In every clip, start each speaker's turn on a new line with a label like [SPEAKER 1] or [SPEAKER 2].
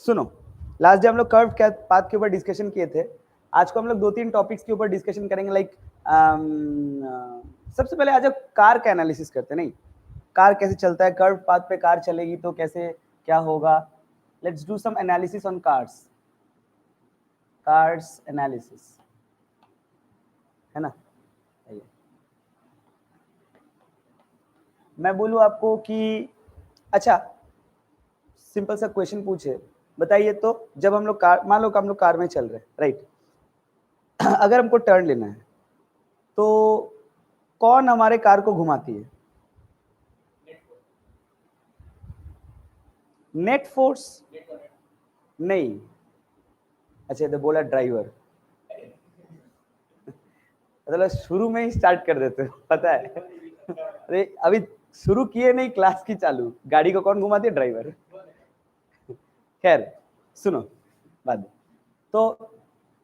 [SPEAKER 1] सुनो, last day हम लोग कर्व पाथ के ऊपर डिस्कशन किए थे। आज को हम लोग 2-3 टॉपिक्स के ऊपर डिस्कशन करेंगे। लाइक सबसे पहले आज कार का एनालिसिस करते हैं। नहीं, कार कैसे चलता है, कर्व पाथ पे कार चलेगी तो कैसे क्या होगा। Let's do some analysis on cars analysis, है ना। मैं बोलूं आपको कि अच्छा, सिंपल सा क्वेश्चन पूछे, बताइए तो जब हम लोग कार, मान लो कि हम लोग कार में चल रहे हैं, राइट, अगर हमको टर्न लेना है तो कौन हमारे कार को घुमाती है? नेट फोर्स नहीं। अच्छा, तो बोला ड्राइवर, मतलब शुरू में ही स्टार्ट कर देते हो, पता है। अरे अभी शुरू किए नहीं क्लास की चालू, गाड़ी को कौन घुमाती है? ड्राइवर। खैर सुनो बात, तो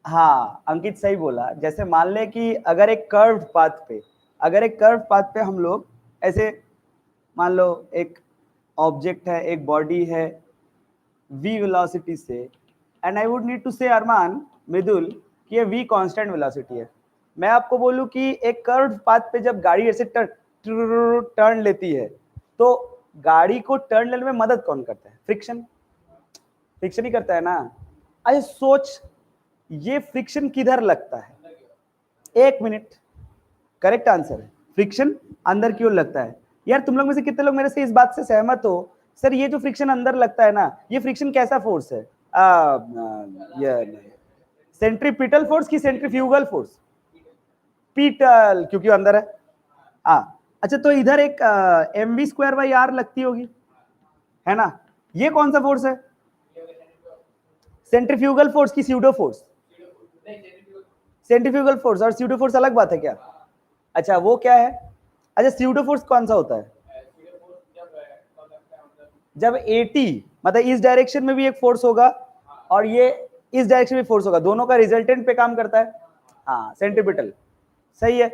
[SPEAKER 1] हाँ अंकित सही बोला। जैसे मान ले कि अगर एक कर्व पाथ पे हम लोग ऐसे, मान लो एक ऑब्जेक्ट है, एक बॉडी है v वेलोसिटी से, and I would need to say Arman, मृदुल, कि ये v कांस्टेंट वेलोसिटी है। मैं आपको बोलूं कि एक कर्व पाथ पे जब गाड़ी ऐसे टर्न लेती है तो गाड़ी को टर्न लेने में मदद कौन करता है? फ्रिक्शन ही करता है ना। अच्छा सोच, ये फ्रिक्शन किधर लगता है? एक मिनट, करेक्ट आंसर है फ्रिक्शन अंदर की ओर लगता है। यार तुम लोग में से कितने लोग मेरे से इस बात से सहमत हो, सर ये जो फ्रिक्शन अंदर लगता है ना, ये फ्रिक्शन कैसा फोर्स है? सेंट्रीपिटल फोर्स की सेंट्रीफ्यूगल फोर्स? पीटल, क्योंकि अंदर है। हाँ अच्छा, तो इधर एक mv²/r लगती होगी, है ना। ये कौन सा फोर्स है? सेंट्रीफ्यूगल फोर्स की स्यूडो फोर्स? सेंट्रीफ्यूगल फोर्स और स्यूडो फोर्स अलग बात है क्या? अच्छा वो क्या है? अच्छा स्यूडो फोर्स कौन सा होता है? जब 80 मतलब इस डायरेक्शन में भी एक फोर्स होगा और ये इस डायरेक्शन में फोर्स होगा, दोनों का रिजल्टेंट पे काम करता है। हाँ सेंट्रीपिटल, सही है।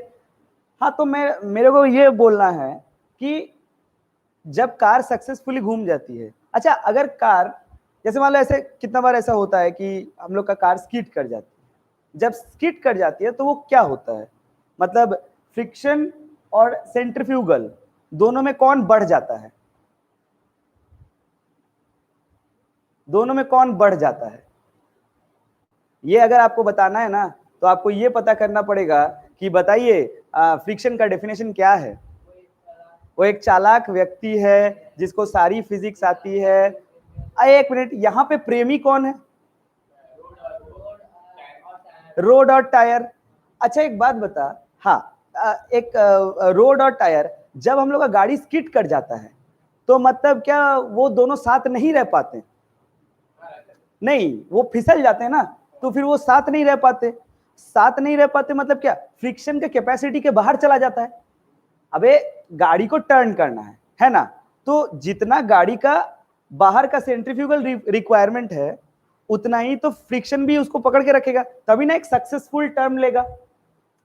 [SPEAKER 1] हाँ तो मेरे को ये बोलना है कि जब कार सक्सेसफुली घूम जाती है, अच्छा अगर कार, जैसे मान लो ऐसे कितना बार ऐसा होता है कि हम लोग का कार स्किड कर जाती है, जब स्किड कर जाती है तो वो क्या होता है? मतलब फ्रिक्शन और सेंट्रीफ्यूगल दोनों में कौन बढ़ जाता है? दोनों में कौन बढ़ जाता है? ये अगर आपको बताना है ना तो आपको ये पता करना पड़ेगा कि बताइए फ्रिक्शन का डेफिनेशन क्या है। वो एक चालाक व्यक्ति है जिसको सारी फिजिक्स आती है। एक मिनट, यहाँ पे प्रेमी कौन है? रोड और टायर। अच्छा एक बात बता, हाँ एक रोड और टायर, जब हम लोग का गाड़ी स्किड कर जाता है तो मतलब क्या वो दोनों साथ नहीं रह पाते? नहीं, वो फिसल जाते हैं ना, तो फिर वो साथ नहीं रह पाते। साथ नहीं रह पाते मतलब क्या? फ्रिक्शन के कैपेसिटी के बाहर चला जाता है। अबे गाड़ी को टर्न करना है ना, तो जितना गाड़ी का बाहर का सेंट्रीफ्यूगल रिक्वायरमेंट है उतना ही तो फ्रिक्शन भी उसको पकड़ के रखेगा, तभी ना एक सक्सेसफुल टर्न लेगा,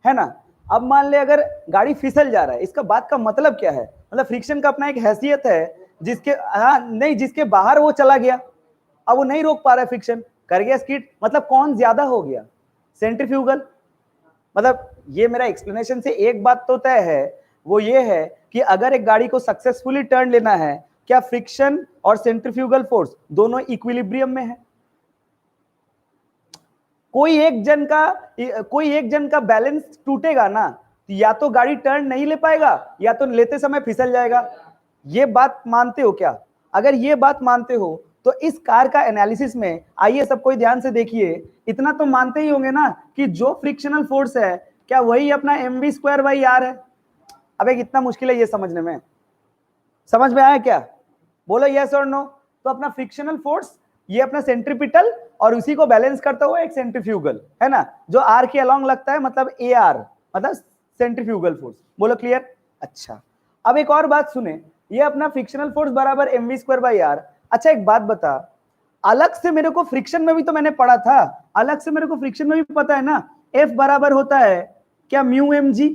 [SPEAKER 1] है ना। अब मान ले अगर गाड़ी फिसल जा रहा है, इसका बात का मतलब क्या है? मतलब फ्रिक्शन का अपना एक हैसियत है जिसके, हाँ नहीं, जिसके बाहर वो चला गया, अब वो नहीं रोक पा रहा है, फ्रिक्शन कर गया स्किड, मतलब कौन ज्यादा हो गया? सेंट्रीफ्यूगल। मतलब ये मेरा एक्सप्लेनेशन से एक बात तो तय है, वो ये है कि अगर एक गाड़ी को सक्सेसफुली टर्न लेना है, क्या फ्रिक्शन और सेंट्रीफ्यूगल फोर्स दोनों इक्विलिब्रियम में है? कोई एक जन का बैलेंस टूटेगा ना, या तो गाड़ी टर्न नहीं ले पाएगा या तो लेते समय फिसल जाएगा। ये बात मानते हो क्या? अगर ये बात मानते हो तो इस कार का एनालिसिस में आइए सब कोई ध्यान से देखिए, इतना तो मानते ही होंगे ना कि जो फ्रिक्शनल फोर्स है क्या वही अपना mv²/r है? अब एक इतना मुश्किल है ये समझने में, समझ में आया क्या? बोलो यस और नो। तो अपना फ्रिक्शनल फोर्स ये अपना सेंट्रीपिटल और उसी को बैलेंस करता हुआ एक सेंट्रीफ्यूगल, है ना, जो आर के अलोंग लगता है, मतलब ए आर, मतलब सेंट्रीफ्यूगल फोर्स। बोलो क्लियर? अच्छा अब एक और बात सुने, ये अपना फ्रिक्शनल फोर्स बराबर mv²/r। अच्छा एक बात बता, अलग से मेरे को फ्रिक्शन में भी तो मैंने पढ़ा था, अलग से मेरे को फ्रिक्शन में भी पता है ना, F बराबर होता है क्या म्यू एम जी?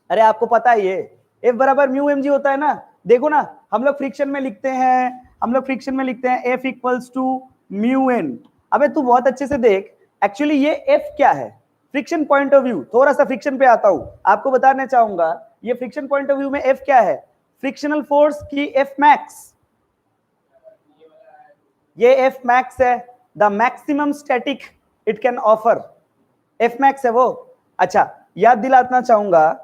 [SPEAKER 1] अरे आपको पता है ये F बराबर म्यू एम जी होता है ना, देखो ना, हम लोग फ्रिक्शन में लिखते हैं F equals to mu N. अबे तू बहुत अच्छे से देख, एक्चुअली ये F क्या है फ्रिक्शन पॉइंट ऑफ व्यू। थोड़ा सा फ्रिक्शन पे आता हूं, आपको बताना चाहूंगा ये फ्रिक्शन पॉइंट ऑफ व्यू में F क्या है, फ्रिक्शनल फोर्स की F मैक्स। ये F मैक्स है, the maximum static it can offer, F max है वो। अच्छा, याद दिलाना चाहूंगा,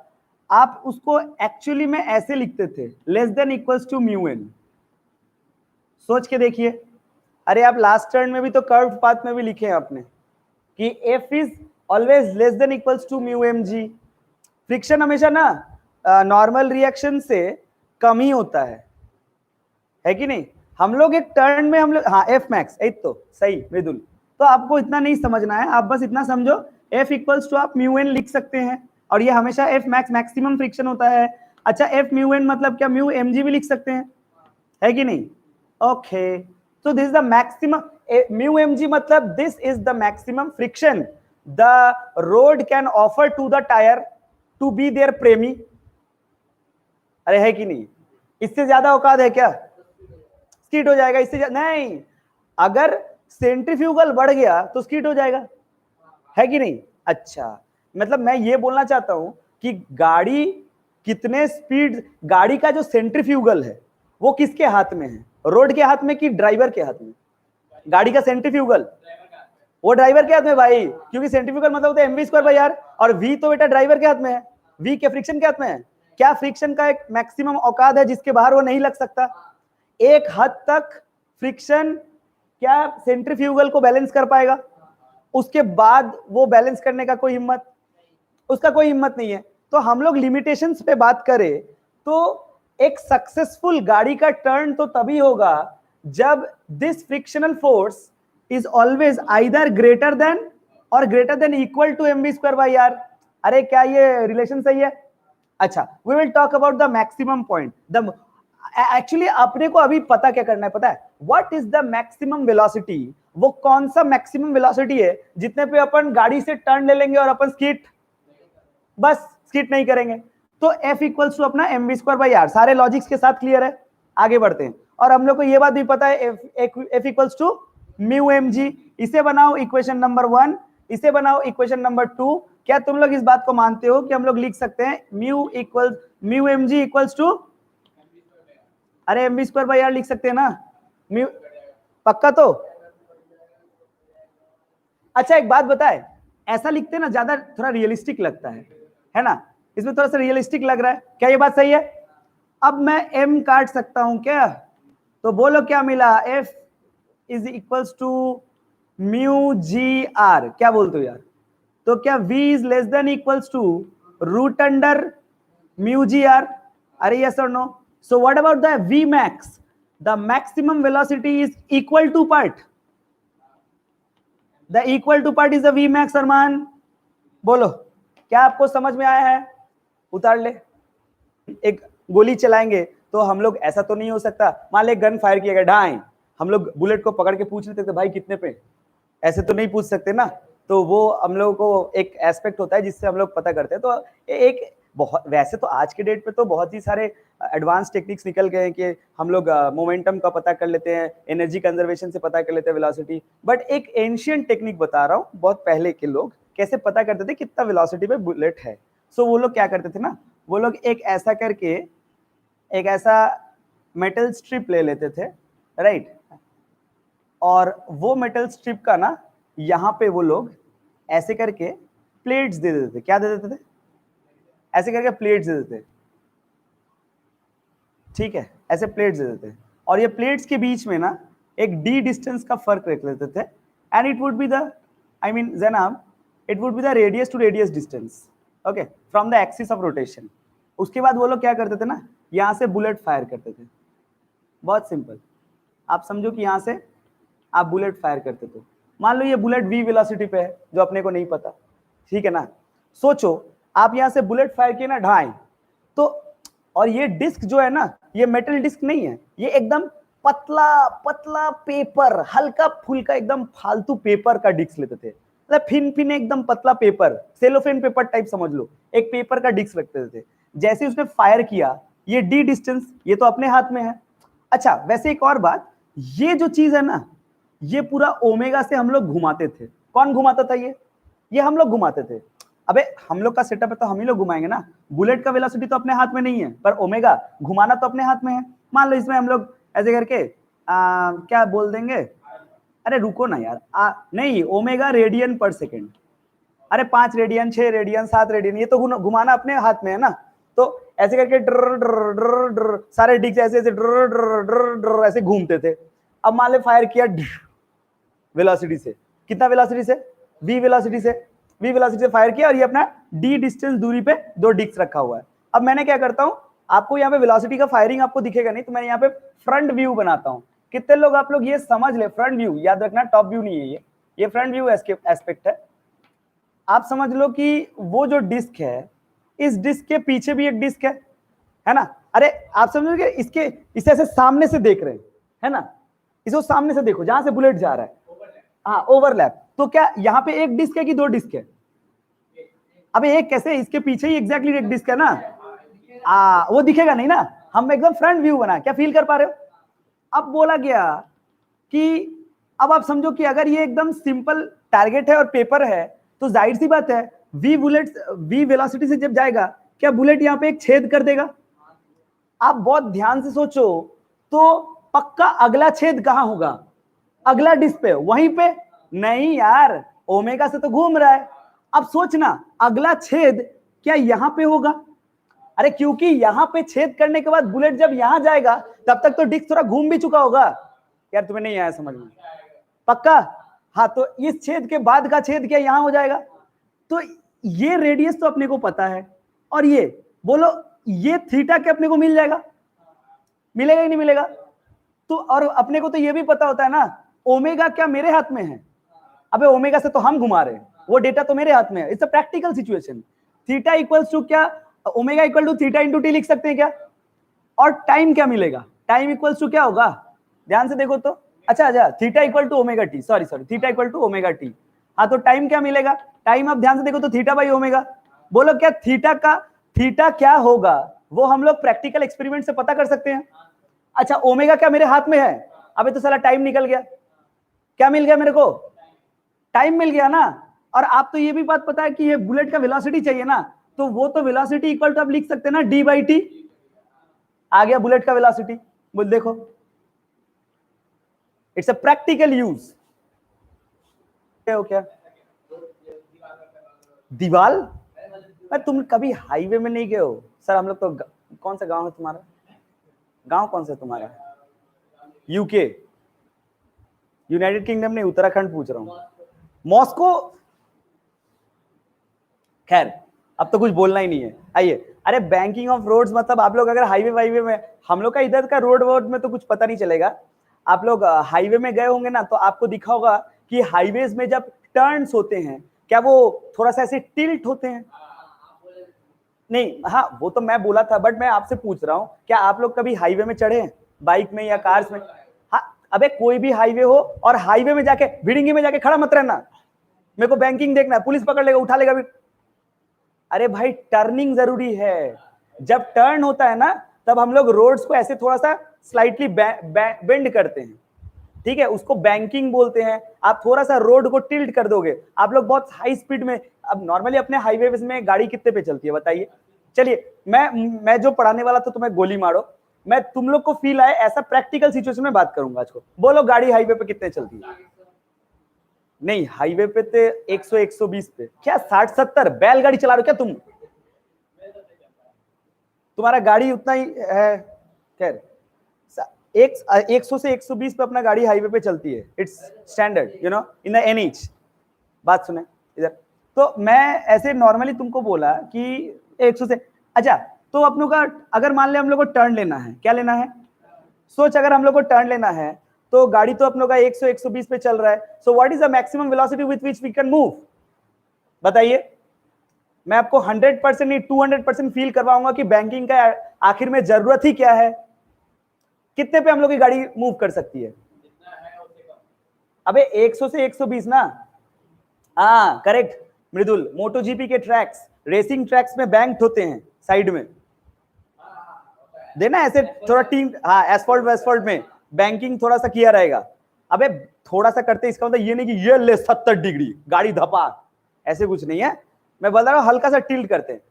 [SPEAKER 1] आप उसको एक्चुअली में ऐसे लिखते थे, less than equals to mu N. सोच के देखिए, अरे आप लास्ट टर्न में भी तो कर्व पाथ में भी लिखे हैं आपने कि F is always less than equals to mu M G. Friction हमेशा ना नॉर्मल रिएक्शन से कम ही होता है कि नहीं। हम लोग एक टर्न में हम लोग, हाँ F मैक्स एक तो सही मृदुल। तो आपको इतना नहीं समझना है, आप बस इतना समझो F इक्वल्स टू आप म्यू एन लिख सकते हैं, और ये हमेशा F मैक्स मैक्सिमम फ्रिक्शन होता है। अच्छा, F म्यू एन मतलब क्या, म्यू एम जी भी लिख सकते हैं, है कि नहीं। Okay, so this is the maximum, mu mg मतलब this is the maximum friction the road can offer to the tire to be their premi। अरे है कि नहीं, इससे ज्यादा औकात है क्या, स्किड हो जाएगा इससे नहीं। अगर सेंट्रीफ्यूगल बढ़ गया तो स्किड हो जाएगा, है कि नहीं। अच्छा, मतलब मैं ये बोलना चाहता हूं कि गाड़ी कितने स्पीड, गाड़ी का जो सेंट्रीफ्यूगल है वो किसके हाथ में है, रोड के हाथ में कि ड्राइवर के हाथ में। गाड़ी का सेंट्रीफ्यूगल वो ड्राइवर के हाथ में भाई, क्योंकि सेंट्रीफ्यूगल मतलब होता है mv स्क्वायर बाई आर, और v तो बेटा ड्राइवर के हाथ में है, v के फ्रिक्शन के हाथ में है। क्या फ्रिक्शन का एक मैक्सिमम औकात है जिसके बाहर वो नहीं लग सकता। एक हद तक फ्रिक्शन क्या सेंट्रीफ्यूगल को बैलेंस कर पाएगा, उसके बाद वो बैलेंस करने का कोई हिम्मत, उसका कोई हिम्मत नहीं है। तो हम लोग लिमिटेशंस पे बात करें तो एक सक्सेसफुल गाड़ी का टर्न तो तभी होगा जब this frictional force is always either greater than or greater than equal to mv square by R. अरे क्या ये रिलेशन सही है। अच्छा, we will talk about the maximum point. The actually अपने को अभी पता क्या करना है, पता है what is the maximum velocity, वो कौन सा मैक्सिमम वेलोसिटी है जितने पे अपन गाड़ी से टर्न ले लेंगे और अपन स्किट, बस स्किट नहीं करेंगे। तो F इक्वल्स टू अपना mv स्क्वायर बाई आर। सारे लॉजिक्स के साथ क्लियर है, आगे बढ़ते हैं। और हम लोग को ये बात भी पता है F equals to mu M G. इसे बनाओ इक्वेशन नंबर 1, इसे बनाओ इक्वेशन नंबर 2। क्या तुम लोग इस बात को मानते हो कि हम लोग लिख सकते हैं mu M G equals to, अरे mv स्क्वायर बाई आर लिख सकते हैं ना, म्यू, पक्का तो। अच्छा एक बात बताए, ऐसा लिखते हैं ना ज्यादा थोड़ा रियलिस्टिक लगता है ना, इसमें थोड़ा सा रियलिस्टिक लग रहा है, क्या ये बात सही है। अब मैं m काट सकता हूं क्या, तो बोलो क्या मिला, F is equals to mu G R. क्या बोलते हो यार, तो क्या v is less than equals to root under mu G R. अरे यस और no. So what about the v max, the maximum velocity is equal to part, the equal to part is the v max। Arman बोलो, क्या आपको समझ में आया है, उतार ले। एक गोली चलाएंगे तो हम लोग, ऐसा तो नहीं हो सकता मान ले गन फायर किया गया ढाई, हम लोग बुलेट को पकड़ के पूछ लेते थे भाई कितने पे, ऐसे तो नहीं पूछ सकते ना। तो वो हम लोगों को एक एस्पेक्ट होता है जिससे हम लोग पता करते हैं। तो एक बहुत, वैसे तो आज के डेट पे तो बहुत ही सारे एडवांस टेक्निक्स निकल गए हैं कि हम लोग मोमेंटम का पता कर लेते हैं, एनर्जी कंजर्वेशन से पता कर लेते हैं वेलोसिटी। बट एक एंशियंट टेक्निक बता रहा हूँ, बहुत पहले के लोग कैसे पता करते थे कितना वेलोसिटी पे बुलेट है। सो वो लोग क्या करते थे ना, वो लोग एक ऐसा करके एक ऐसा मेटल स्ट्रिप ले लेते थे, राइट, और वो मेटल स्ट्रिप का ना यहाँ पे वो लोग ऐसे करके प्लेट्स दे देते थे। क्या दे देते थे, ऐसे करके प्लेट्स दे देते, ठीक है, ऐसे प्लेट्स दे देते, और ये प्लेट्स के बीच में ना एक डी डिस्टेंस का फर्क रख लेते थे, and it would be the, I mean जनाब, it would be the radius to radius distance, okay, from the axis of rotation. उसके बाद वो लोग क्या करते थे ना, यहाँ से बुलेट फायर करते थे। बहुत सिंपल, आप समझो कि यहाँ से आप बुलेट फायर करते थे। मान लो ये बुलेट v वेलोसिटी पे है जो अपने को नहीं पता, ठीक है ना। सोचो आप यहाँ से बुलेट फायर किए ना ढाई, तो और ये डिस्क जो है ना, ये मेटल डिस्क नहीं है, ये एकदम पतला पतला पेपर, हल्का फुल्का एकदम फालतू पेपर का डिस्क लेते थे, मतलब फिन फिन एकदम पतला पेपर, सेलोफेन पेपर टाइप समझ लो, एक पेपर का डिस्क रखते थे। जैसे उसने फायर किया ये डी डिस्टेंस, ये तो अपने हाथ में है। अच्छा वैसे एक और बात, ये जो चीज है ना, ये पूरा ओमेगा से हम लोग घुमाते थे। कौन घुमाता था ये हम लोग घुमाते थे। अबे हम लोग का सेटअप है तो हम ही लोग घुमाएंगे ना। बुलेट का वेलोसिटी तो अपने हाथ में नहीं है, पर ओमेगा घुमाना तो अपने हाथ में है। मान लो इसमें हम लोग ऐसे करके क्या बोल देंगे, अरे रुको ना यार, नहीं ओमेगा रेडियन पर सेकेंड। अरे 5 रेडियन, 6 रेडियन, 7 रेडियन, ये तो घुमाना अपने हाथ में है ना। तो ऐसे करके ड्र ड्र ड्र ड्र सारे डिस्क ऐसे ऐसे ड्र ड्र ड्र ड्र ऐसे घूमते थे। अब मान ले फायर किया वेलोसिटी से, कितना वेलोसिटी से, v वेलोसिटी से फायर किया, और ये अपना d डिस्टेंस दूरी पे 2 डिस्क रखा हुआ है। अब मैंने क्या करता हूं, आपको यहाँ पे वेलोसिटी का फायरिंग आपको दिखेगा नहीं, तो मैं यहाँ पे फ्रंट व्यू बनाता हूँ। कितने लोग आप लोग ये समझ ले, फ्रंट व्यू याद रखना, टॉप व्यू नहीं है ये फ्रंट व्यू एस्पेक्ट है। आप समझ लो कि वो जो डिस्क है, इस डिस्क के पीछे भी एक डिस्क है ना। अरे आप समझोगे इसके, इसे ऐसे सामने से देख रहे हैं, है ना, इसको सामने से देखो जहां से बुलेट जा रहा है, हाँ ओवरलैप। तो क्या यहाँ पे एक डिस्क है कि 2 डिस्क है? अबे एक कैसे, इसके पीछे ही एग्जैक्टली एक डिस्क है ना। वो दिखेगा नहीं ना, हम एकदम फ्रंट व्यू बना, क्या फील कर पा रहे हो? अब बोला गया कि अब आप समझो कि अगर ये एकदम सिंपल टारगेट है और पेपर है, तो जाहिर सी बात है v वेलोसिटी से जब जाएगा, क्या बुलेट यहाँ पे एक छेद कर देगा? आप बहुत ध्यान से सोचो, तो पक्का अगला छेद कहां होगा? अगला डिस्क पे, वहीं पे नहीं यार, ओमेगा से तो घूम रहा है। अब सोचना अगला छेद क्या यहां पे होगा? अरे क्योंकि यहां पे छेद करने के बाद बुलेट जब यहां जाएगा, तब तक तो डिस्क थोड़ा घूम भी चुका होगा। यार तुम्हें नहीं आया समझ में? पक्का? हाँ, तो इस छेद के बाद का छेद क्या यहां हो जाएगा? तो ये रेडियस तो अपने को पता है, और ये बोलो ये थीटा क्या अपने को मिल जाएगा? मिलेगा ही नहीं मिलेगा? तो और अपने को तो ये भी पता होता है ना, ओमेगा क्या मेरे हाथ में है? अबे ओमेगा से तो हम घुमा रहे हैं, वो डेटा तो मेरे हाथ में है। It's a practical situation. Theta equals to क्या, omega equal to theta into T लिख सकते हैं क्या? और टाइम क्या मिलेगा? टाइम इक्वल्स टू क्या होगा? ध्यान से देखो तो, अच्छा theta equal to omega T, sorry theta equal to omega T. हाँ तो टाइम क्या मिलेगा? टाइम आप ध्यान से देखो तो थीटा बाई ओमेगा। बोलो क्या थीटा क्या होगा, वो हम लोग प्रैक्टिकल एक्सपेरिमेंट से पता कर सकते हैं। अच्छा ओमेगा क्या मेरे हाथ में है? अबे तो साला टाइम निकल गया। क्या मिल गया मेरे को? टाइम मिल गया ना। और आप तो ये भी बात पता है कि ये बुलेट का वेलोसिटी चाहिए ना, तो वो तो वेलोसिटी इक्वल टू आप लिख सकते हैं ना डी बाई टी। आ गया बुलेट का वेलोसिटी। बोल देखो, इट्स अ प्रैक्टिकल यूज। क्या दीवाल? तुम कभी हाईवे में नहीं गए हो? सर हम लोग तो कौन सा गांव है तुम्हारा? गांव कौन सा तुम्हारा? यूके, यूनाइटेड किंगडम नहीं, उत्तराखंड पूछ रहा हूं। मॉस्को? खैर अब तो कुछ बोलना ही नहीं है। आइए, अरे बैंकिंग ऑफ रोड्स मतलब आप लोग अगर हाईवे में, हम लोग का इधर का रोड में तो कुछ पता नहीं चलेगा। आप लोग हाईवे में गए होंगे ना, तो आपको दिखा होगा कि हाईवेज में जब टर्न्स होते हैं, क्या वो थोड़ा सा ऐसे टिल्ट होते हैं? नहीं, हाँ वो तो मैं बोला था, बट मैं आपसे पूछ रहा हूँ, क्या आप लोग कभी हाईवे में चढ़े हैं, बाइक में या कार्स में? हाँ, अबे कोई भी हाईवे हो, और हाईवे में जाके भिड़ंगी में जाके खड़ा मत रहना, मेरे को बैंकिंग देखना है, पुलिस पकड़ लेगा, उठा लेगा भी। अरे भाई टर्निंग जरूरी है। जब टर्न होता है ना, तब हम लोग रोड्स को ऐसे थोड़ा सा स्लाइटली बेंड करते हैं, ठीक है, उसको बैंकिंग बोलते हैं। आप थोड़ा सा रोड को टिल्ट कर दोगे। आप लोग बहुत हाई स्पीड में, अब नॉर्मली अपने हाईवे में गाड़ी कितने पे चलती है बताइए? चलिए मैं जो पढ़ाने वाला था तुम्हें गोली मारो, मैं तुम लोग को फील आए ऐसा प्रैक्टिकल सिचुएशन में बात करूंगा आज को। बोलो गाड़ी हाईवे पे कितने चलती है? नहीं हाईवे पे तो 100 120 पे, क्या 60 70? बैलगाड़ी चला रहे हो क्या तुम? तुम्हारा गाड़ी उतना ही है। खैर 100 से 120 पे अपना गाड़ी हाईवे पे चलती है, it's standard you know in the NH. बात सुने इधर। तो मैं ऐसे नॉर्मली तुमको बोला कि 100 से, अच्छा तो अपनों का अगर मान ले हम लोग को टर्न लेना है, क्या लेना है? सोच, अगर हम लोग को टर्न लेना है, तो गाड़ी तो अपनों का 100 120 पे चल रहा है। So what is the maximum velocity with which we can move? बताइए। मैं आपको 100% नहीं 200% फील करवाऊंगा कि बैंकिंग का आखिर में जरूरत ही क्या है। कितने पे हम लोग की गाड़ी मूव कर सकती है? अबे 100 से 120 ना। हाँ करेक्ट मृदुल, मोटो जीपी के ट्रैक्स, रेसिंग ट्रैक्स में बैंक्ड होते हैं साइड में। देना ऐसे थोड़ा टीम, हाँ एसफॉल्ट वेसफॉल्ट में बैंकिंग थोड़ा सा किया रहेगा। अबे थोड़ा सा करते इसका मतलब ये नहीं कि ये ले 70 डिग्री गाड़ी धपा, ऐसे कुछ नहीं है। मैं बता रहा हूँ हल्का सा टिल्ट करते हैं,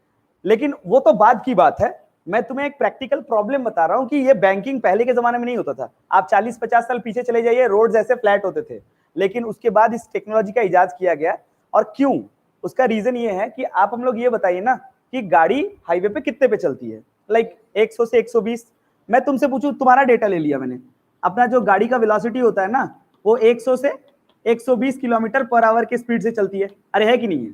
[SPEAKER 1] लेकिन वो तो बाद की बात है। मैं तुम्हें एक प्रैक्टिकल प्रॉब्लम बता रहा हूँ कि ये बैंकिंग पहले के जमाने में नहीं होता था। आप 40-50 साल पीछे चले जाइए, रोड्स ऐसे फ्लैट होते थे, लेकिन उसके बाद इस टेक्नोलॉजी का इजाद किया गया। और क्यों? उसका रीजन ये है कि आप हम लोग ये बताइए ना कि गाड़ी हाईवे पे कितने पे चलती है, लाइक 100 से 120। मैं तुमसे पूछूं, तुम्हारा डेटा ले लिया मैंने, अपना जो गाड़ी का वेलोसिटी होता है ना वो 100 से 120 किलोमीटर पर आवर के स्पीड से चलती है। अरे है कि नहीं है?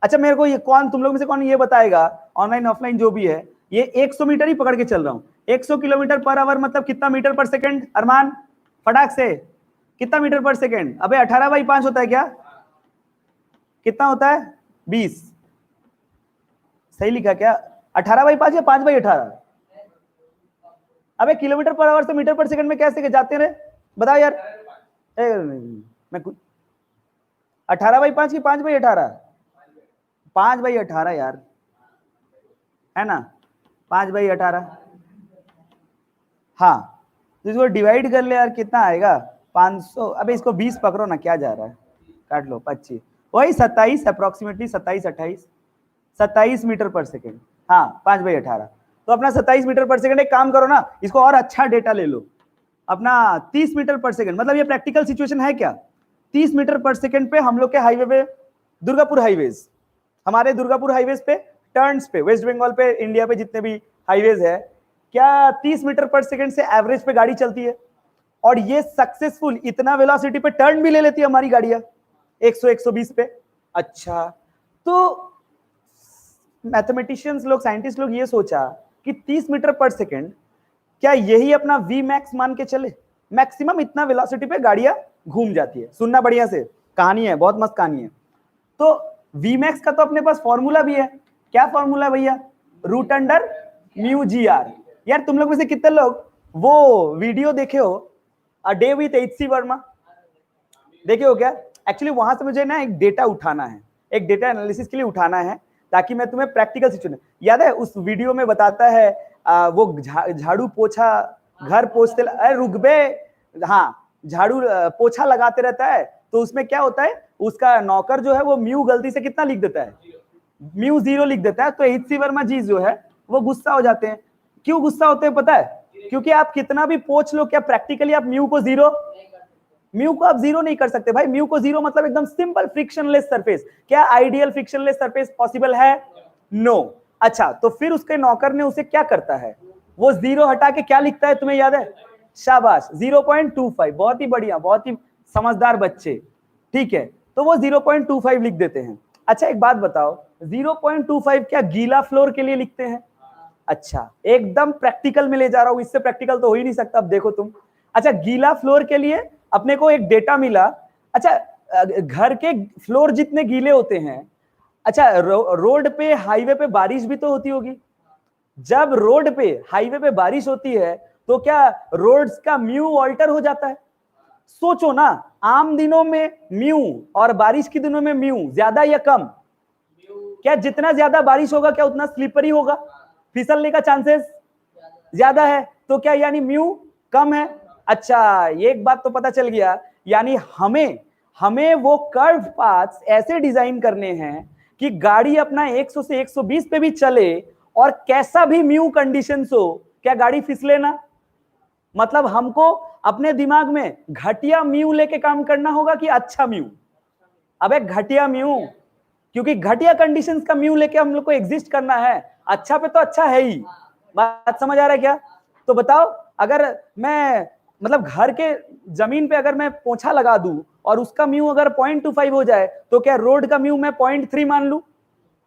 [SPEAKER 1] अच्छा मेरे को ये कौन, तुम लोग में से कौन ये बताएगा, ऑनलाइन ऑफलाइन जो भी है, ये 100 मीटर ही पकड़ के चल रहा हूं, 100 किलोमीटर पर आवर मतलब कितना मीटर पर सेकंड? अरमान फटाक से कितना मीटर पर सेकंड? अबे 18/5 होता है क्या? कितना होता है? 20। सही लिखा क्या? 18/5 या 5/18? अबे किलोमीटर पर आवर से मीटर पर सेकंड में कैसे जाते रहे, बताओ यार। मैं 18/5 की 5/18? 5/18 यार, है ना? 5/18। हाँ तो इसको डिवाइड कर ले यार, कितना आएगा? 500। अबे इसको 20 पकड़ो ना, क्या जा रहा है, काट लो 25, वही 27 अप्रोक्सीमेटली, 27 मीटर पर सेकेंड। हाँ 5/18, तो अपना 27 मीटर पर सेकेंड। एक काम करो ना, इसको और अच्छा डेटा ले लो, अपना 30 मीटर पर सेकेंड। मतलब ये प्रैक्टिकल सिचुएशन है क्या? 30 मीटर पर सेकेंड पे हम लोग के हाईवे पे, दुर्गापुर हाईवेज, हमारे दुर्गापुर हाईवेज पे टर्न्स पे, वेस्ट बंगाल पे, इंडिया पे जितने भी हाईवेज है, क्या 30 मीटर पर सेकेंड से एवरेज पे गाड़ी चलती है? और ये सक्सेसफुल इतना वेलोसिटी पे टर्न भी ले लेती है हमारी गाड़ियां, 100-120 पे। अच्छा तो मैथमेटिशियंस लोग, साइंटिस्ट लोग ये सोचा कि 30 मीटर पर सेकेंड, क्या यही अपना वी मैक्स मान के चले? मैक्सिमम इतना वेलोसिटी पे गाड़ियां घूम जाती है। सुनना बढ़िया से, कहानी है, बहुत मस्त कहानी है। तो वी मैक्स का तो अपने पास फॉर्मूला भी है। क्या फॉर्मूला भैया? √μ/g/r। यार तुम लोग में से कितने लोग वो वीडियो देखे हो, a day with HC Verma? देखे हो क्या? एक्चुअली वहां से मुझे ना एक डेटा उठाना है, एक डेटा एनालिसिस के लिए उठाना है, ताकि मैं तुम्हें प्रैक्टिकल सिचुएशन, याद है उस वीडियो में बताता है वो झाड़ू पोछा घर पोछते, अरे रुक बे, हाँ झाड़ू पोछा लगाते रहता है, तो उसमें क्या होता है, उसका नौकर जो है वो म्यू गलती से कितना लिख देता है? μ0 लिख देता है। तो एचसी वर्मा जी जो है वो गुस्सा हो जाते हैं। क्यों गुस्सा होते हैं पता है? क्योंकि आप कितना भी पोछ लो, क्या प्रैक्टिकली आप म्यू को जीरो नहीं कर सकते भाई। म्यू को जीरो मतलब एकदम सिंपल फ्रिक्शनलेस सरफेस। क्या आइडियल फ्रिक्शनलेस सरफेस पॉसिबल है? नो। अच्छा तो फिर उसके नौकर ने उसे क्या करता है, वो जीरो हटा के क्या लिखता है, तुम्हें याद है? शाबाश, 0.25। बहुत ही बढ़िया, बहुत ही समझदार बच्चे। ठीक है, तो वो 0.25 लिख देते हैं। अच्छा एक बात बताओ, 0.25 क्या गीला फ्लोर के लिए लिखते हैं? अच्छा एकदम प्रैक्टिकल में ले जा रहा हूं, इससे प्रैक्टिकल तो हो ही नहीं सकता। अब देखो तुम, अच्छा गीला फ्लोर के लिए अपने को एक डेटा मिला। अच्छा घर के फ्लोर जितने गीले होते हैं, अच्छा रोड पे, हाईवे पे बारिश भी तो होती होगी। जब रोड पे, हाईवे पे बारिश होती है तो क्या रोड्स का म्यू ऑल्टर हो जाता है? सोचो ना, आम दिनों में म्यू और बारिश के दिनों में म्यू ज्यादा या कम? क्या जितना ज्यादा बारिश होगा क्या उतना स्लिपरी होगा, फिसलने का चांसेस ज्यादा है, तो क्या यानी म्यू कम है? अच्छा ये एक बात तो पता चल गया, यानी हमें वो कर्व पाथ्स ऐसे डिजाइन करने हैं कि गाड़ी अपना 100 से 120 पे भी चले और कैसा भी म्यू कंडीशंस हो, क्या गाड़ी फिसले ना। मतलब हमको अपने दिमाग में घटिया म्यू लेके काम करना होगा कि अच्छा म्यू? अबे घटिया म्यू, क्योंकि घटिया कंडीशंस का म्यू लेके हम लोग को एग्जिस्ट करना है। अच्छा पे तो अच्छा है ही। बात समझ आ रहा है क्या? तो बताओ, अगर मैं मतलब घर के जमीन पे अगर मैं पोछा लगा दूं और उसका म्यू अगर 0.25 हो जाए, तो क्या रोड का म्यू मैं 0.3 मान लूं?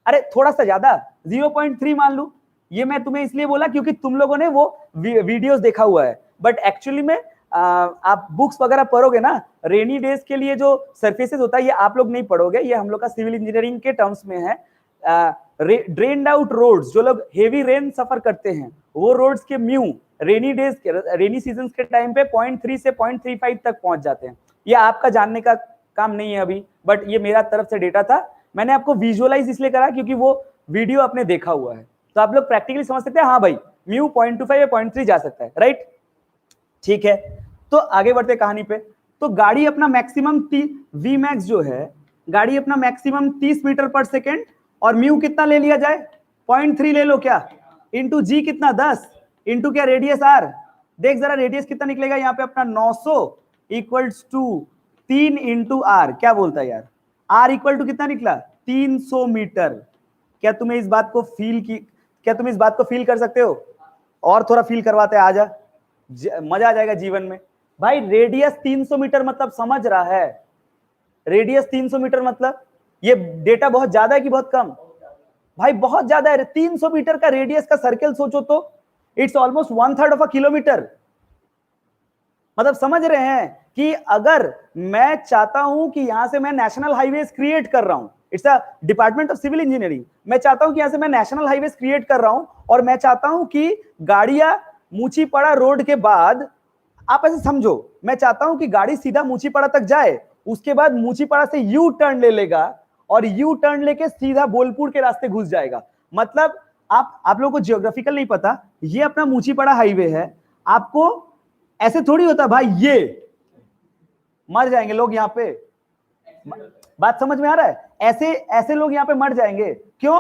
[SPEAKER 1] अरे थोड़ा सा ज्यादा, 0.3 मान लूं। ये मैं तुम्हें इसलिए बोला क्योंकि तुम लोगों ने वो वीडियोस देखा हुआ है, बट एक्चुअली में आप बुक्स वगैरह पढ़ोगे ना, रेनी डेज के लिए जो सरफेसेस होता है, ये आप लोग नहीं पढ़ोगे, ये हम लोग का सिविल इंजीनियरिंग के टर्म्स में है। ड्रेन्ड आउट रोड्स, जो लोग हेवी रेन सफर करते हैं, वो रोड्स के म्यू रेनी डेज के, रेनी सीजन के टाइम पे 0.3 से 0.35 तक पहुंच जाते हैं। ये आपका जानने का काम नहीं है अभी, बट ये मेरा तरफ से डेटा था। मैंने आपको विजुअलाइज इसलिए करा क्योंकि वो वीडियो आपने देखा हुआ है, तो आप लोग प्रैक्टिकली समझ सकते हैं। हाँ भाई म्यू 0.25 या 0.3 जा सकता है, राइट? ठीक है, तो आगे बढ़ते कहानी पे। तो गाड़ी अपना मैक्सिमम वी मैक्स जो है, गाड़ी अपना मैक्सिमम 30 मीटर पर सेकेंड, और म्यू कितना ले लिया जाए, 0.3 ले लो क्या, इंटू जी कितना 10, इंटू क्या रेडियस आर। देख जरा रेडियस कितना निकलेगा यहाँ पे अपना 900 इक्वल्स टू 3 इंटू आर। क्या बोलता है यार, आर इक्वल टू कितना निकला, 300 मीटर। क्या तुम्हें इस बात को फील कर सकते हो? और थोड़ा फील करवाते, आजा, मजा आ जाएगा जीवन में। भाई रेडियस 300 मीटर मतलब, समझ रहा है, रेडियस 300 मीटर मतलब ये डेटा बहुत ज्यादा है कि बहुत कम? भाई बहुत ज्यादा है। 300 मीटर का रेडियस का सर्कल सोचो तो it's almost 1/3 of a kilometre. मतलब समझ रहे हैं कि अगर मैं चाहता हूं कि यहां से मैं नेशनल हाईवेज क्रिएट कर रहा हूं, it's a department of civil engineering, मैं चाहता हूं कि यहां से मैं नेशनल हाईवेज क्रिएट कर रहा हूं, और मैं चाहता हूं कि गाड़ियां मुचीपड़ा रोड के बाद, आप ऐसे समझो, मैं चाहता हूं कि गाड़ी सीधा मुचीपड़ा तक जाए, उसके बाद मुचीपड़ा से यू टर्न ले लेगा, और यू टर्न लेके सीधा बोलपुर के रास्ते घुस जाएगा। मतलब आप लोगों को जियोग्राफिकल नहीं पता, ये अपना मुचीपड़ा हाईवे है, आपको ऐसे थोड़ी होता भाई, ये मर जाएंगे लोग यहाँ पे। बात समझ में आ रहा है? ऐसे ऐसे लोग यहाँ पे मर जाएंगे। क्यों?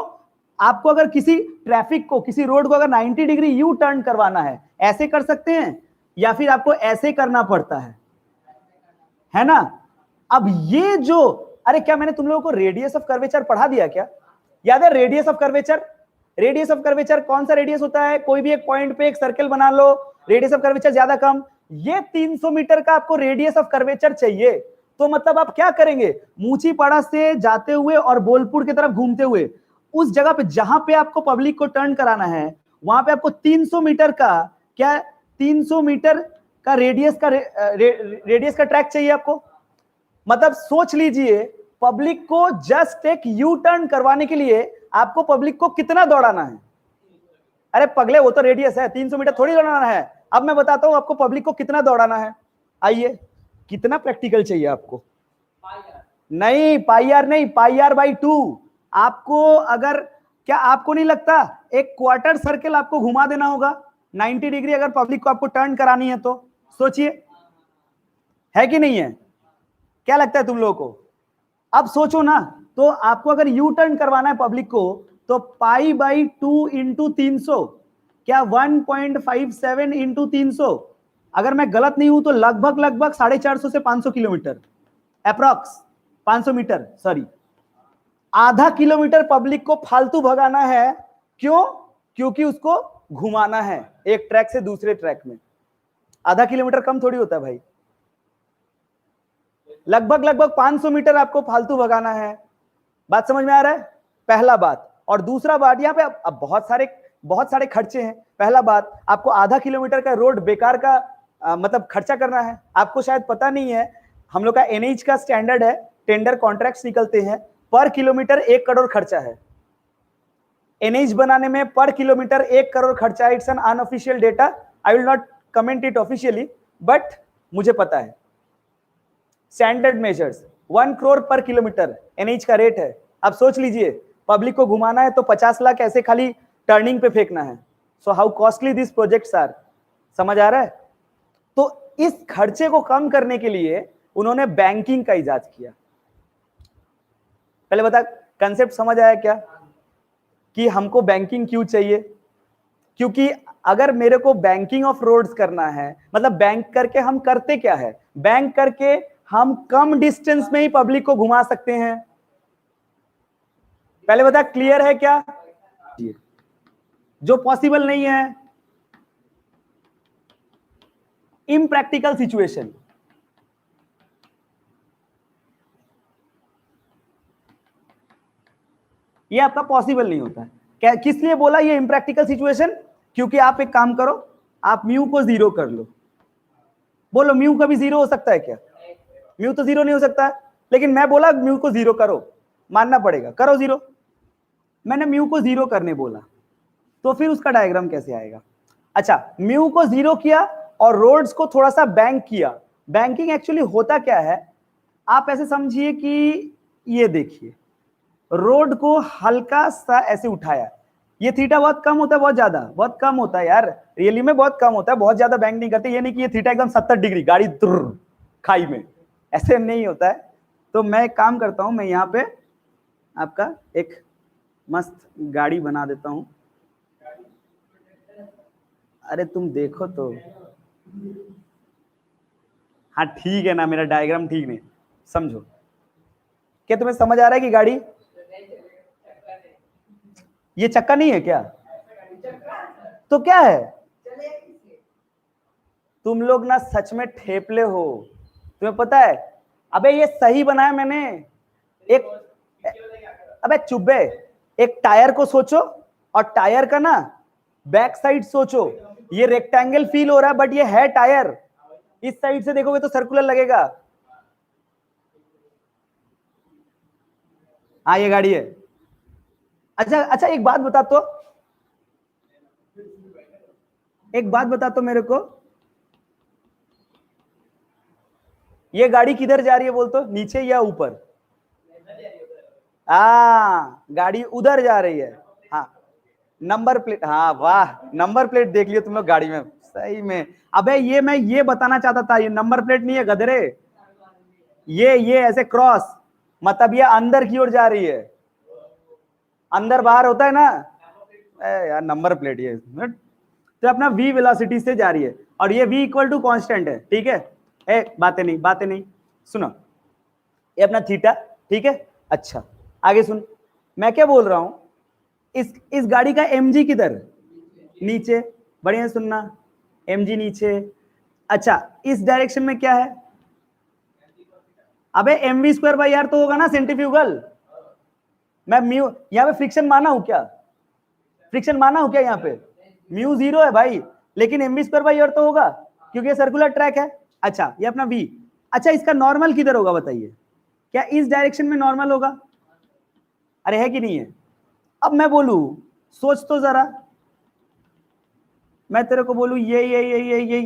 [SPEAKER 1] आपको अगर किसी ट्रैफिक को, किसी रोड को अगर 90 डिग्री यू टर्न करवाना है, ऐसे कर सकते हैं, या फिर आपको ऐसे करना पड़ता है ना? अब ये जो, अरे क्या मैंने तुम लोगों को रेडियस ऑफ कर्वेचर पढ़ा दिया क्या? याद है radius of curvature? Radius of curvature कौन सा रेडियस होता है? कोई भी एक पॉइंट पे एक सर्कल बना लो, रेडियस ऑफ कर्वेचर ज्यादा कम। ये 300 मीटर का आपको रेडियस ऑफ कर्वेचर चाहिए, तो मतलब आप क्या करेंगे, मुचीपड़ा से जाते हुए और बोलपुर की तरफ घूमते हुए, उस जगह पे जहां पे आपको पब्लिक को टर्न कराना है, वहां पे आपको 300 मीटर का, क्या 300 मीटर का रेडियस का ट्रैक चाहिए आपको। मतलब सोच लीजिए, पब्लिक को जस्ट एक यू टर्न करवाने के लिए आपको पब्लिक को कितना दौड़ाना है? अरे पगले, वो तो रेडियस है, 300 मीटर थोड़ी दौड़ाना है। अब मैं बताता हूं आपको पब्लिक को कितना दौड़ाना है। आइए, कितना प्रैक्टिकल चाहिए आपको? नहीं, पाई आर नहीं, पाई आर बाई 2। आपको अगर, क्या आपको नहीं लगता एक क्वार्टर सर्कल आपको घुमा देना होगा 90 डिग्री, अगर पब्लिक को आपको टर्न करानी है तो? सोचिए, है कि नहीं है? क्या लगता है तुम लोगों को? अब सोचो ना, तो आपको अगर यू टर्न करवाना है पब्लिक को, तो पाई बाई 2 इंटू 300, क्या 1.57 इंटू 300, अगर मैं गलत नहीं हूं तो लगभग 450 से 500 किलोमीटर, अप्रॉक्स 500 मीटर, सॉरी, आधा किलोमीटर पब्लिक को फालतू भगाना है। क्यों? क्योंकि उसको घुमाना है एक ट्रैक से दूसरे ट्रैक में। आधा किलोमीटर कम थोड़ी होता है भाई, लगभग 500 मीटर आपको फालतू भगाना है। बात समझ में आ रहा है? पहला बात। और दूसरा बात, यहाँ पे अब बहुत सारे खर्चे हैं। पहला बात, आपको आधा किलोमीटर का रोड बेकार का मतलब खर्चा करना है। आपको शायद पता नहीं है, हम लोग का एनएच का स्टैंडर्ड है, टेंडर कॉन्ट्रैक्ट्स निकलते हैं, पर किलोमीटर 1 करोड़ खर्चा है। एनएच बनाने में पर किलोमीटर 1 करोड़ खर्चा है। It's an unofficial data, I will not comment it officially, but मुझे पता है। स्टैंडर्ड मेजर्स 1 करोड़ पर किलोमीटर एनएच का रेट है। अब सोच लीजिए, पब्लिक को घुमाना है तो 50 लाख ऐसे खाली टर्निंग पे फेंकना है। So how costly this projects are. समझ आ रहा है? तो इस खर्चे को कम करने के लिए उन्होंने बैंकिंग का इजाद किया। पहले बता, कंसेप्ट समझ आया क्या कि हमको बैंकिंग क्यों चाहिए? क्योंकि अगर मेरे को बैंकिंग ऑफ रोड्स करना है, मतलब बैंक करके हम करते क्या है, बैंक करके हम कम डिस्टेंस में ही पब्लिक को घुमा सकते हैं। पहले बता, क्लियर है क्या? जो पॉसिबल नहीं है, इम्प्रैक्टिकल सिचुएशन। ये आपका पॉसिबल नहीं होता है। क्या, किस लिए बोला ये इम्प्रैक्टिकल सिचुएशन? क्योंकि आप एक काम करो, आप म्यू को 0 कर लो। बोलो, म्यू कभी 0 हो सकता है क्या? म्यू तो 0 नहीं हो सकता है, लेकिन मैं बोला म्यू को 0 करो, मानना पड़ेगा, करो 0। मैंने म्यू को 0 करने बोला, तो फिर उसका डायग्राम कैसे आएगा? अच्छा, म्यू को 0 किया और रोड्स को थोड़ा सा बैंक किया। बैंकिंग एक्चुअली होता क्या है, आप ऐसे समझिए कि ये देखिए, रोड को हल्का सा ऐसे उठाया, ये थीटा बहुत कम होता है, बहुत ज्यादा, बहुत कम होता है यार, रियली में बहुत कम होता है, बहुत ज्यादा बैंक नहीं करते। ये नहीं कि ये थीटा एकदम 70 डिग्री गाड़ी खाई में, ऐसे नहीं होता है। तो मैं एक काम करता हूं, मैं यहाँ पे आपका एक मस्त गाड़ी बना देता हूं। अरे तुम देखो तो, हाँ ठीक है ना, मेरा डायग्राम ठीक नहीं, समझो। क्या तुम्हें समझ आ रहा है कि गाड़ी, ये चक्का नहीं है क्या? तो क्या है? तुम लोग ना सच में ठेपले हो, तुम्हें पता है। अबे ये सही बनाया मैंने। एक, अबे चुब्बे, एक टायर को सोचो और टायर का ना बैक साइड सोचो। ये रेक्टेंगल फील हो रहा है बट ये है टायर। इस साइड से देखोगे तो सर्कुलर लगेगा। हाँ ये गाड़ी है। अच्छा अच्छा, एक बात बता तो, एक बात बता तो मेरे को, ये गाड़ी किधर जा रही है बोल तो, नीचे या ऊपर? गाड़ी उधर जा रही है। हाँ नंबर प्लेट, हाँ वाह, नंबर प्लेट देख लियो तुम लोग गाड़ी में, सही में। अबे ये मैं ये बताना चाहता था, ये नंबर प्लेट नहीं है गधरे, ये ऐसे क्रॉस, मतलब ये अंदर की ओर जा रही है, अंदर बाहर होता है ना। यार नंबर प्लेट ये तो अपना v वेलोसिटी से जा रही है, और ये v इक्वल टू कांस्टेंट है, ठीक है। बातें नहीं, बातें नहीं, सुनो, ये अपना थीटा, ठीक है। अच्छा आगे सुन, मैं क्या बोल रहा हूं, इस गाड़ी का mg किधर? नीचे, बढ़िया सुनना, mg नीचे। अच्छा इस डायरेक्शन में क्या है? अबे mv स्क्वायर बाई आर तो होगा ना, सेंट्रीफ्यूगल। मैं म्यू, यहाँ पे फ्रिक्शन माना हूं क्या? फ्रिक्शन माना हूं क्या यहाँ पे? म्यू 0 है भाई, लेकिन mv स्क्वायर बाई आर तो होगा क्योंकि ये सर्कुलर ट्रैक है। अच्छा ये अपना v। अच्छा इसका नॉर्मल किधर होगा बताइए, क्या इस डायरेक्शन में नॉर्मल होगा? अरे है कि नहीं है? अब मैं बोलू, सोच तो जरा, मैं तेरे को बोलू ये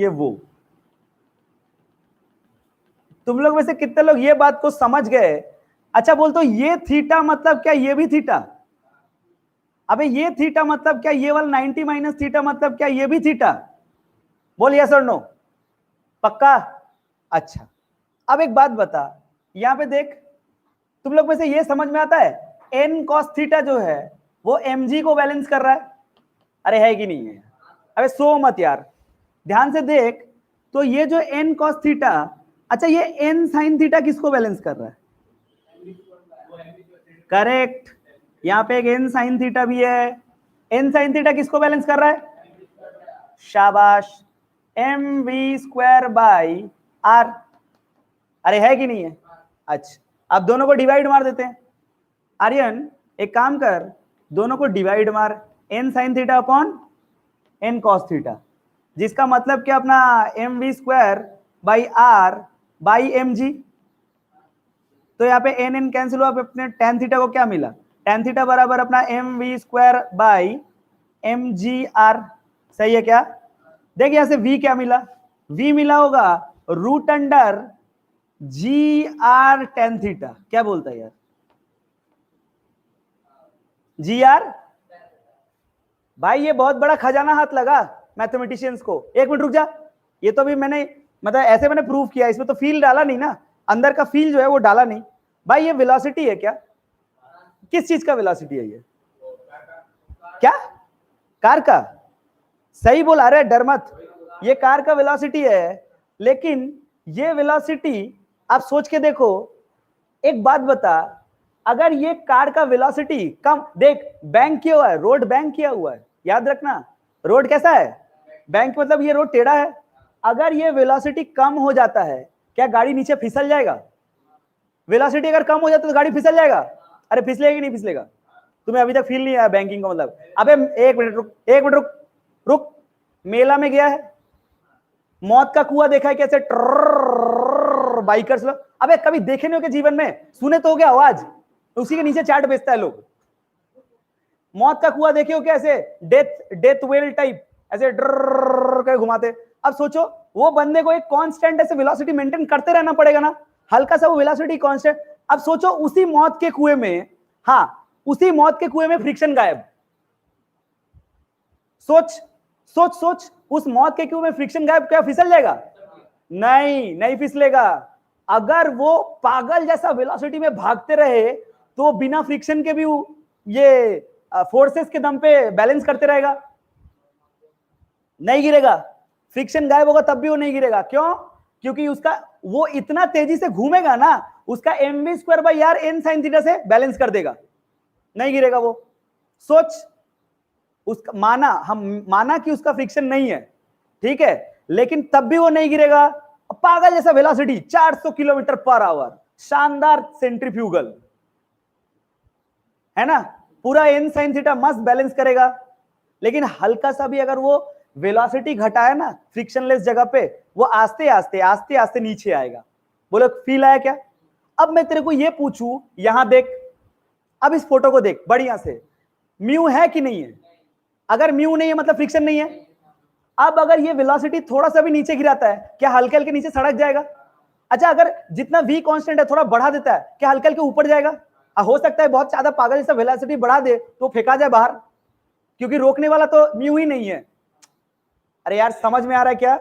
[SPEAKER 1] वो, तुम लोग में से कितने लोग ये बात को समझ गए? अच्छा बोल तो ये थीटा मतलब क्या ये भी थीटा? अबे ये थीटा मतलब क्या ये वाला 90 माइनस थीटा मतलब क्या ये भी थीटा? बोल यस और नो, पक्का? अच्छा अब एक बात बता, यहां पे देख, तुम लोग में से ये समझ में आता है एन कॉस थीटा जो है वो mg को बैलेंस कर रहा है? अरे है कि नहीं है? अबे सो मत यार, ध्यान से देख, तो ये जो एन कॉस थीटा, अच्छा ये एन साइन थीटा किसको बैलेंस कर रहा है? करेक्ट, यहां पे एक एन साइन थीटा भी है। एन साइन थीटा किसको बैलेंस कर रहा है? शाबाश, M V square by R. अरे है कि नहीं है? अच्छा अब दोनों को डिवाइड मार देते हैं। आर्यन एक काम कर, दोनों को डिवाइड मार, N sine theta upon N cos theta, जिसका मतलब क्या अपना M V square by R by M G. तो यहाँ पे एन एन कैंसिल हुआ, अपने टेन थीटा को क्या मिला? टेन थीटा बराबर अपना M V square by M G R. सही है क्या? देख यहां से v क्या मिला? v मिला होगा root under G R tan theta. क्या बोलता है यार? जी आर, भाई ये बहुत बड़ा खजाना हाथ लगा मैथमेटिशियंस को। एक मिनट रुक जा, ये तो भी मैंने मतलब ऐसे मैंने प्रूव किया, इसमें तो फील डाला नहीं ना, अंदर का फील जो है वो डाला नहीं। भाई ये वेलोसिटी है क्या? किस चीज का वेलोसिटी है ये? क्या? कार का? सही बोला, अरे डर मत, ये कार का वेलोसिटी है। लेकिन ये वेलोसिटी आप सोच के देखो, एक बात बता, अगर ये कार का वेलोसिटी कम, देख बैंक किया हुआ है, रोड बैंक किया हुआ है, याद रखना, रोड कैसा है? बैंक मतलब ये रोड टेढ़ा है। अगर ये वेलोसिटी कम हो जाता है, क्या गाड़ी नीचे फिसल जाएगा? वेलोसिटी अगर कम हो जाता है तो गाड़ी फिसल जाएगा? अरे फिसलेगा नहीं फिसलेगा? तुम्हें अभी तक फील नहीं आया बैंकिंग का मतलब? अबे एक मिनट रुक, एक मिनट रुक, रुक, मेला में गया है, मौत का कुआं देखा है कैसे बाइकर्स लोग? अबे कभी देखे नहीं हो के जीवन में? सुने तो हो गया आवाज, उसी के नीचे चाट बेचता है लोग। मौत का कुआं देखे हो क्या? ऐसे डेथ डेथ वेल टाइप ऐसे डर कर घुमाते। अब सोचो वो बंदे को एक कांस्टेंट ऐसे वेलोसिटी मेंटेन करते रहना पड़ेगा ना, हल्का सा वो वेलोसिटी कांस्टेंट। अब सोचो उसी मौत के कुएं में, हाँ उसी मौत के कुएं में फ्रिक्शन गायब। सोच सोच सोच, उस मौत के कुएं में फ्रिक्शन गायब, क्या फिसल जाएगा? नहीं, नहीं फिसलेगा। अगर वो पागल जैसा वेलोसिटी में भागते रहे तो बिना फ्रिक्शन के भी ये फोर्सेस के दम पे बैलेंस करते रहेगा, नहीं गिरेगा। फ्रिक्शन गायब होगा तब भी वो नहीं गिरेगा। क्यों? क्योंकि उसका वो इतना तेजी से घूमेगा ना, उसका mv²/r n sin थीटा से बैलेंस कर देगा, नहीं गिरेगा वो। सोच, उसका माना कि उसका फ्रिक्शन नहीं है, ठीक है, लेकिन तब भी वो नहीं गिरेगा। पागल जैसा वेलोसिटी 400 किलोमीटर पर आवर, शानदार सेंट्रीफ्यूगल, है ना, पूरा n sin थीटा मस्त बैलेंस करेगा। लेकिन हल्का सा भी अगर वो वेलोसिटी घटाए ना फ्रिक्शनलेस जगह पे, वो आस्ते आस्ते आस्ते आस्ते नीचे आएगा। बोलो फील आया क्या? अब मैं तेरे को ये पूछूं, यहां देख, अब इस फोटो को देख बढ़िया से, म्यू है कि नहीं है? अगर म्यू नहीं है मतलब फ्रिक्शन नहीं है। अब अगर ये वेलोसिटी थोड़ा सा भी नीचे गिराता है, क्या हल्के हल्के नीचे सड़क जाएगा? अच्छा, अगर जितना v कांस्टेंट है थोड़ा बढ़ा देता है, क्या हल्के हल्के ऊपर जाएगा? हो सकता है बहुत ज्यादा पागल जैसा वेलोसिटी बढ़ा दे तो फेंका जाए बाहर, क्योंकि रोकने वाला तो म्यू ही नहीं है। अरे यार समझ में आ रहा है क्या?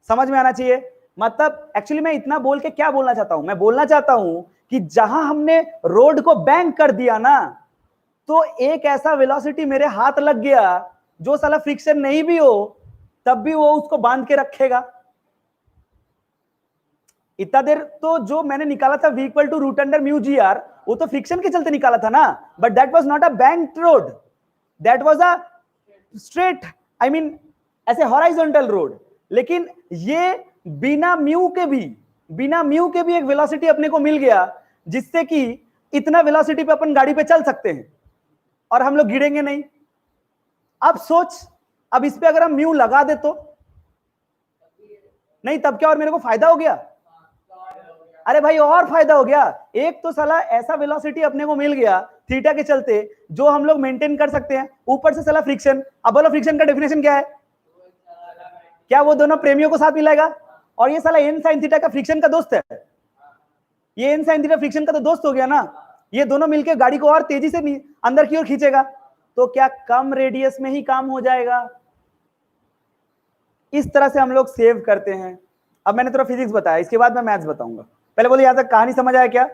[SPEAKER 1] समझ में आना चाहिए। मतलब एक्चुअली मैं इतना बोल के क्या बोलना चाहता हूं, मैं बोलना चाहता हूं कि जहां हमने रोड को बैंक कर दिया ना, तो एक ऐसा वेलोसिटी मेरे हाथ लग गया जो साला फ्रिक्शन नहीं भी हो तब भी वो उसको बांध के रखेगा। इतना देर तो जो मैंने निकाला था v equal to root under mu G R, वो तो फ्रिक्शन के चलते निकाला था ना, but that was not a banked road, that was a straight, I mean ऐसे हॉराइजॉन्टल रोड। लेकिन ये बिना म्यू के भी एक वेलोसिटी अपने को मिल गया, जिससे कि इतना वेलोसिटी पे अपन गाड़ी पे चल सकते हैं और हम लोग गिरेंगे नहीं। अब सोच, अब इस पे अगर हम म्यू लगा दे तो नहीं, तब क्या और मेरे को फायदा हो गया? अरे भाई और फायदा हो गया। एक तो साला ऐसा वेलोसिटी अपने को मिल गया थीटा के चलते जो हम लोग मेंटेन कर सकते हैं, ऊपर से साला फ्रिक्शन। अब बोलो फ्रिक्शन का डेफिनेशन क्या है? क्या वो दोनों प्रेमियों को साथ मिलाएगा? और ये साला n sin थीटा का फ्रिक्शन का दोस्त है, ये n sin थीटा फ्रिक्शन का तो दोस्त हो गया ना। ये दोनों मिलकर गाड़ी को और तेजी से अंदर की ओर खींचेगा, तो क्या कम रेडियस में ही काम हो जाएगा? इस तरह से हम लोग सेव करते हैं। अब मैंने थोड़ा फिजिक्स बताया, इसके बाद मैं मैथ्स बताऊंगा। पहले बोले यहां तक कहानी समझ आया क्या?